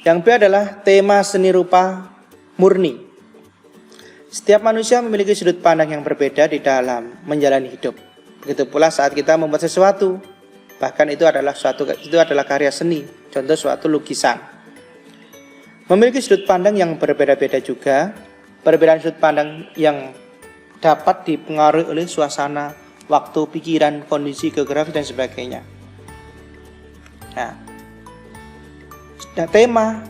Yang B adalah tema seni rupa murni. Setiap manusia memiliki sudut pandang yang berbeda di dalam menjalani hidup. Begitu pula saat kita membuat sesuatu, bahkan itu adalah karya seni, contoh suatu lukisan. Memiliki sudut pandang yang berbeda-beda juga. Perbedaan sudut pandang yang dapat dipengaruhi oleh suasana, waktu, pikiran, kondisi geografis dan sebagainya. Nah, tema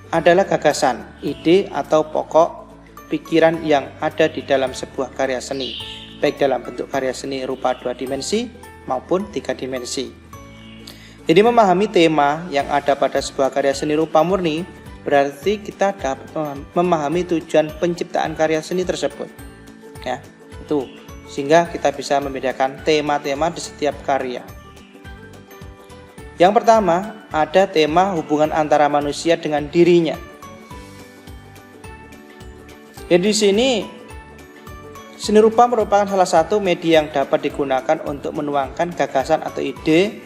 adalah gagasan, ide atau pokok pikiran yang ada di dalam sebuah karya seni, baik dalam bentuk karya seni rupa 2 dimensi maupun 3 dimensi. Jadi memahami tema yang ada pada sebuah karya seni rupa murni berarti kita dapat memahami tujuan penciptaan karya seni tersebut. Ya, itu sehingga kita bisa membedakan tema-tema di setiap karya. Yang pertama, ada tema hubungan antara manusia dengan dirinya. Jadi di sini seni rupa merupakan salah satu media yang dapat digunakan untuk menuangkan gagasan atau ide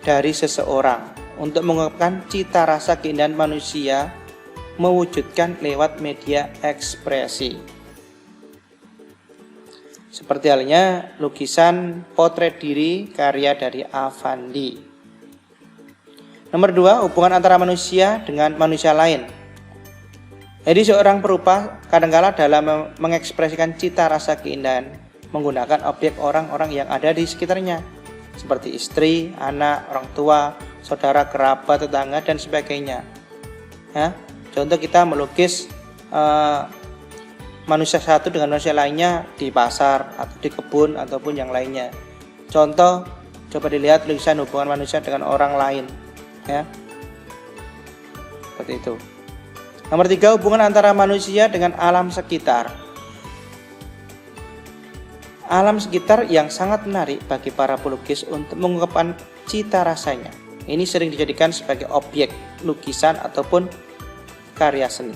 dari seseorang untuk mengungkapkan cita rasa keindahan manusia mewujudkan lewat media ekspresi. Seperti halnya lukisan potret diri karya dari Avandi. Nomor 2, hubungan antara manusia dengan manusia lain. Jadi seorang perupa kadangkala dalam mengekspresikan cita rasa keindahan menggunakan objek orang-orang yang ada di sekitarnya, seperti istri, anak, orang tua, saudara, kerabat, tetangga, dan sebagainya. Ya, contoh kita melukis manusia satu dengan manusia lainnya di pasar atau di kebun ataupun yang lainnya. Contoh, coba dilihat lukisan hubungan manusia dengan orang lain. Ya, seperti itu. Nomor 3, hubungan antara manusia dengan alam sekitar. Alam sekitar yang sangat menarik bagi para pelukis untuk mengungkapkan cita rasanya. Ini sering dijadikan sebagai objek lukisan ataupun karya seni.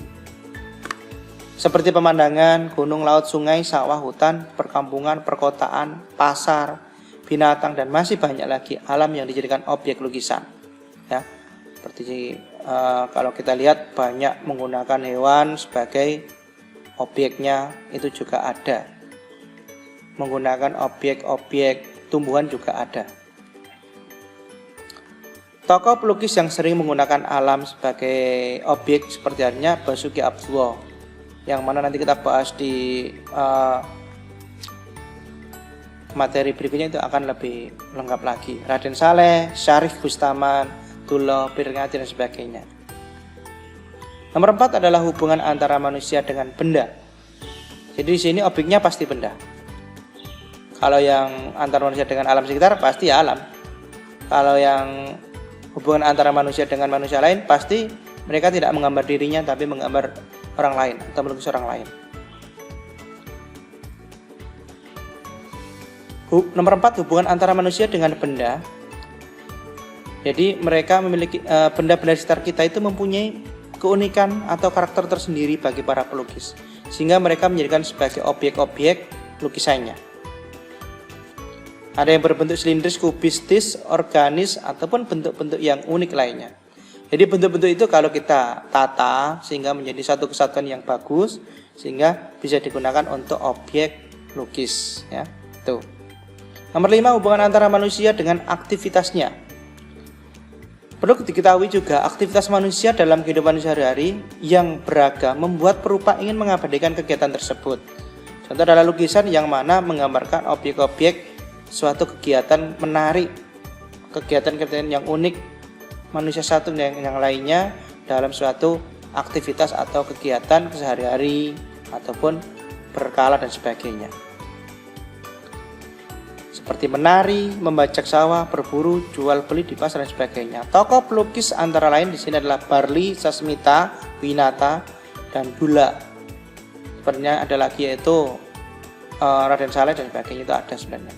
Seperti pemandangan, gunung, laut, sungai, sawah, hutan, perkampungan, perkotaan, pasar, binatang, dan masih banyak lagi alam yang dijadikan objek lukisan. Ya, seperti kalau kita lihat banyak menggunakan hewan sebagai objeknya, itu juga ada. Menggunakan objek-objek tumbuhan juga ada. Tokoh pelukis yang sering menggunakan alam sebagai objek seperti halnya Basuki Abdullah, yang mana nanti kita bahas di materi berikutnya, itu akan lebih lengkap lagi. Raden Saleh, Syarif Bustaman, Tullah, Pirngati, dan sebagainya. Nomor 4 adalah hubungan antara manusia dengan benda. Jadi di sini objeknya pasti benda. Kalau yang antara manusia dengan alam sekitar pasti alam. Kalau yang hubungan antara manusia dengan manusia lain pasti mereka tidak menggambar dirinya tapi menggambar orang lain atau melukis orang lain. Nomor 4, hubungan antara manusia dengan benda. Jadi mereka memiliki benda-benda di sekitar kita itu mempunyai keunikan atau karakter tersendiri bagi para pelukis, sehingga mereka menjadikan sebagai objek-objek lukisannya. Ada yang berbentuk silindris, kubistis, organis, ataupun bentuk-bentuk yang unik lainnya. Jadi bentuk-bentuk itu kalau kita tata sehingga menjadi satu kesatuan yang bagus, sehingga bisa digunakan untuk objek lukis. Ya, tuh. Nomor 5, hubungan antara manusia dengan aktivitasnya. Perlu diketahui juga aktivitas manusia dalam kehidupan sehari-hari yang beragam membuat perupa ingin mengabadikan kegiatan tersebut. Contoh adalah lukisan yang mana menggambarkan objek-objek suatu kegiatan menarik, kegiatan-kegiatan yang unik manusia satu dan yang lainnya dalam suatu aktivitas atau kegiatan sehari-hari ataupun berkala dan sebagainya. Seperti menari, membajak sawah, berburu, jual beli di pasar dan sebagainya. Tokoh pelukis antara lain di sini adalah Barli, Sasmita, Winata, dan Bula. Sebenarnya ada lagi yaitu Raden Saleh dan sebagainya, itu ada sebenarnya.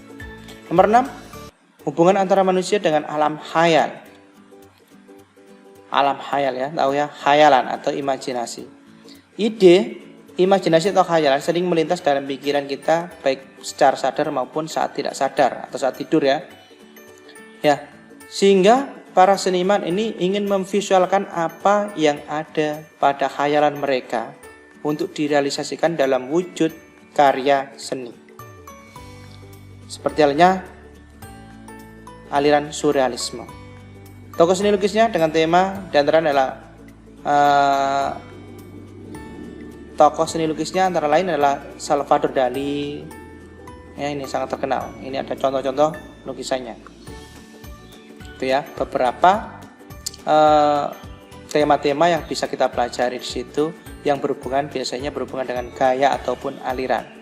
Nomor 6, hubungan antara manusia dengan alam khayal. Alam khayal ya, tahu ya, khayalan atau imajinasi. Ide, imajinasi atau khayalan sering melintas dalam pikiran kita baik secara sadar maupun saat tidak sadar atau saat tidur ya. Ya, sehingga para seniman ini ingin memvisualkan apa yang ada pada khayalan mereka untuk direalisasikan dalam wujud karya seni. Seperti halnya aliran surrealisme. Tokoh seni lukisnya dengan tema diantara adalah tokoh seni lukisnya antara lain adalah Salvador Dali. Ya, ini sangat terkenal. Ini ada contoh-contoh lukisannya. Itu ya, beberapa tema-tema yang bisa kita pelajari di situ yang biasanya berhubungan dengan gaya ataupun aliran.